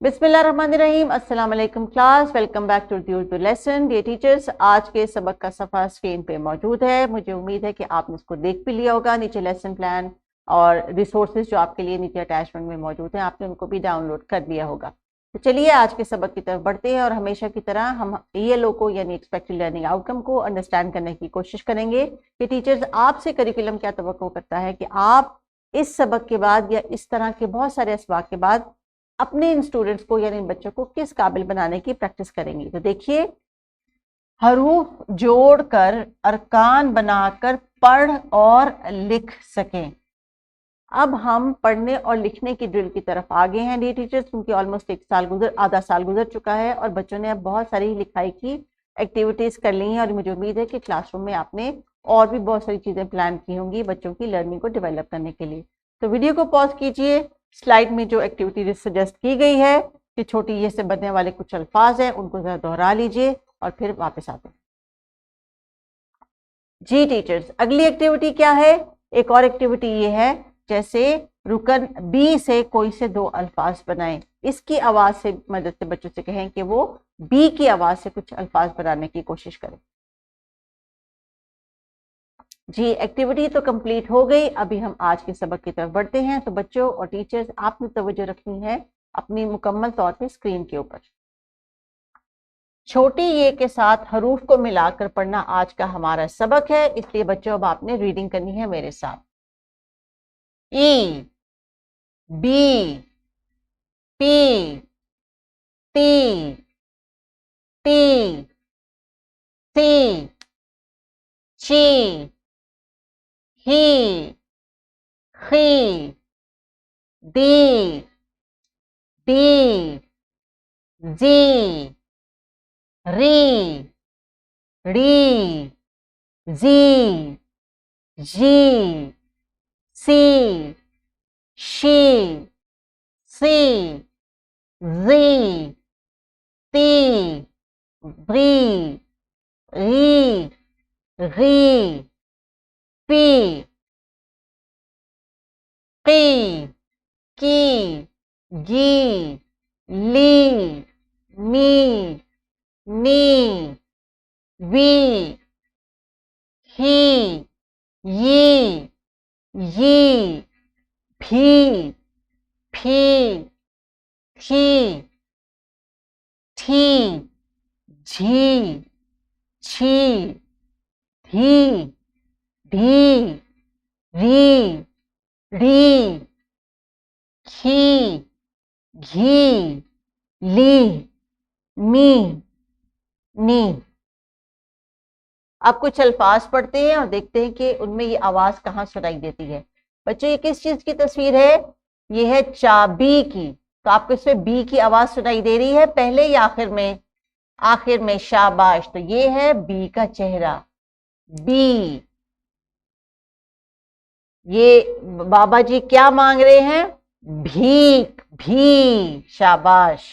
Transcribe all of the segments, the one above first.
बिस्मिल्लाहिर्रहमानिर्रहीम। अस्सलाम वालेकुम class, welcome back to the Urdu lesson. ये टीचर्स, आज के सबक का सफ़ा स्क्रीन पे मौजूद है। मुझे उम्मीद है कि आपने इसको देख भी लिया होगा। नीचे लेसन प्लान और रिसोर्सेज जो आपके लिए नीचे अटैचमेंट में मौजूद हैं, आपने उनको भी डाउनलोड कर लिया होगा। तो चलिए आज के सबक की तरफ बढ़ते हैं और हमेशा की तरह हम ELO को यानी एक्सपेक्टेड लर्निंग आउटकम को अंडरस्टैंड करने की कोशिश करेंगे कि टीचर्स आपसे करिकुलम क्या तवक्को करता है कि आप इस सबक के बाद या इस तरह के बहुत सारे असबाक के बाद अपने इन स्टूडेंट्स को यानी इन बच्चों को किस काबिल बनाने की प्रैक्टिस करेंगी। तो देखिए, हरूफ जोड़कर अरकान बनाकर पढ़ और लिख सकें। अब हम पढ़ने और लिखने की ड्रिल की तरफ आ गए हैं डियर टीचर्स, क्योंकि ऑलमोस्ट आधा साल गुजर चुका है और बच्चों ने अब बहुत सारी लिखाई की एक्टिविटीज कर ली हैं और मुझे उम्मीद है कि क्लासरूम में आपने और भी बहुत सारी चीजें प्लान की होंगी बच्चों की लर्निंग को डेवलप करने के लिए। तो वीडियो को पॉज कीजिए। स्लाइड में जो एक्टिविटी सजेस्ट की गई है कि छोटी ये से बनने वाले कुछ अल्फाज हैं, उनको जरा दोहरा लीजिए और फिर वापस आते हैं। जी टीचर्स, अगली एक्टिविटी क्या है? एक और एक्टिविटी ये है, जैसे रुकन बी से कोई से दो अल्फाज बनाएं। इसकी आवाज से मदद से बच्चों से कहें कि वो बी की आवाज से कुछ अल्फाज बनाने की कोशिश करें। जी, एक्टिविटी तो कंप्लीट हो गई। अभी हम आज के सबक की तरफ बढ़ते हैं। तो बच्चों और टीचर्स, आपने तवज्जो रखनी है अपनी मुकम्मल तौर पे स्क्रीन के ऊपर। छोटी ये के साथ हरूफ को मिलाकर पढ़ना आज का हमारा सबक है, इसलिए बच्चों अब आपने रीडिंग करनी है मेरे साथ। ई, बी, पी, टी, टी, सी, ची, ही, खी, दी, डी, जी, री, री, जी, जी, सी, शी, सी, जी, ती, री, री, री, पी, की, की, गी, ली, मी, नी, वी, ही, यी, भी, भी, थी, थी, झी, छी, धी, ढी, री, री, खी, घी, ली, मी, नी। अब कुछ अल्फाज पढ़ते हैं और देखते हैं कि उनमें ये आवाज कहाँ सुनाई देती है। बच्चों, ये किस चीज की तस्वीर है? ये है चाबी की। तो आपको इसमें बी की आवाज सुनाई दे रही है पहले या आखिर में? आखिर में, शाबाश। तो ये है बी का चेहरा, बी। ये बाबा जी क्या मांग रहे हैं? भीख, भी, शाबाश।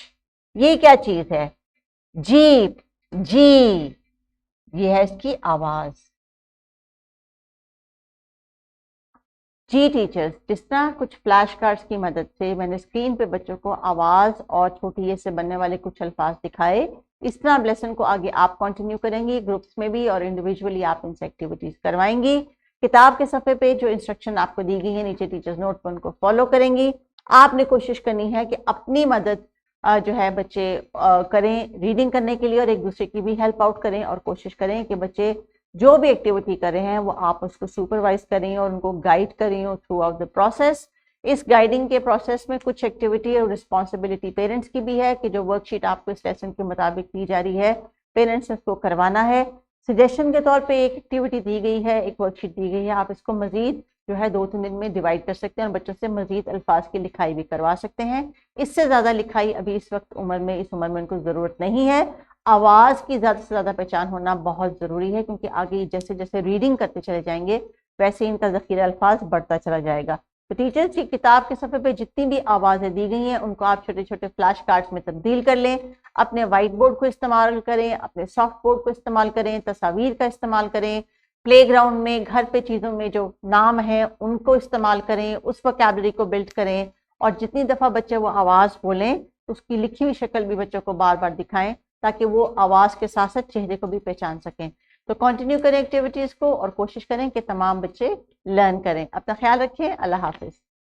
ये क्या चीज है? जीप, जी। ये है इसकी आवाज। जी टीचर्स, जिस तरह कुछ फ्लैश कार्ड्स की मदद से मैंने स्क्रीन पे बच्चों को आवाज और छोटी ये से बनने वाले कुछ अल्फाज दिखाए, इस तरह अब लेसन को आगे आप कंटिन्यू करेंगी, ग्रुप्स में भी और इंडिविजुअली आप इनसे एक्टिविटीज करवाएंगी। किताब के सफ़े पे जो इंस्ट्रक्शन आपको दी गई है नीचे टीचर्स नोट पर, उनको फॉलो करेंगी। आपने कोशिश करनी है कि अपनी मदद जो है बच्चे करें रीडिंग करने के लिए और एक दूसरे की भी हेल्प आउट करें और कोशिश करें कि बच्चे जो भी एक्टिविटी कर रहे हैं वो आप उसको सुपरवाइज करें और उनको गाइड करें थ्रू आउट द प्रोसेस। इस गाइडिंग के प्रोसेस में कुछ एक्टिविटी और रिस्पॉन्सिबिलिटी पेरेंट्स की भी है कि जो वर्कशीट आपको इस लेसन के मुताबिक दी जा रही है, पेरेंट्स ने उसको करवाना है। सजेशन के तौर पे एक एक्टिविटी दी गई है, एक वर्कशीट दी गई है, आप इसको मजीद जो है 2-3 दिन में डिवाइड कर सकते हैं और बच्चों से मजीद अल्फाज की लिखाई भी करवा सकते हैं। इससे ज़्यादा लिखाई अभी इस वक्त इस उम्र में उनको ज़रूरत नहीं है। आवाज की ज्यादा से ज्यादा पहचान होना बहुत जरूरी है, क्योंकि आगे जैसे जैसे रीडिंग करते चले जाएंगे वैसे इनका जखीरा अल्फाज बढ़ता चला जाएगा। तो टीचर्स की किताब के सफ़े पे जितनी भी आवाजें दी गई हैं उनको आप छोटे छोटे फ्लैश कार्ड्स में तब्दील कर लें। अपने वाइट बोर्ड को इस्तेमाल करें, अपने सॉफ्ट बोर्ड को इस्तेमाल करें, तस्वीर का इस्तेमाल करें, प्लेग्राउंड में, घर पे चीज़ों में जो नाम है उनको इस्तेमाल करें, उस वोकैबुलरी को बिल्ड करें और जितनी दफ़ा बच्चे वो आवाज़ बोलें اس کی لکھی ہوئی شکل بھی بچوں کو بار بار دکھائیں تاکہ وہ آواز کے ساتھ ساتھ چہرے کو بھی پہچان سکیں. تو کنٹینیو کریں ایکٹیویٹیز کو اور کوشش کریں کہ تمام بچے لرن کریں. اپنا خیال رکھیں. اللہ حافظ.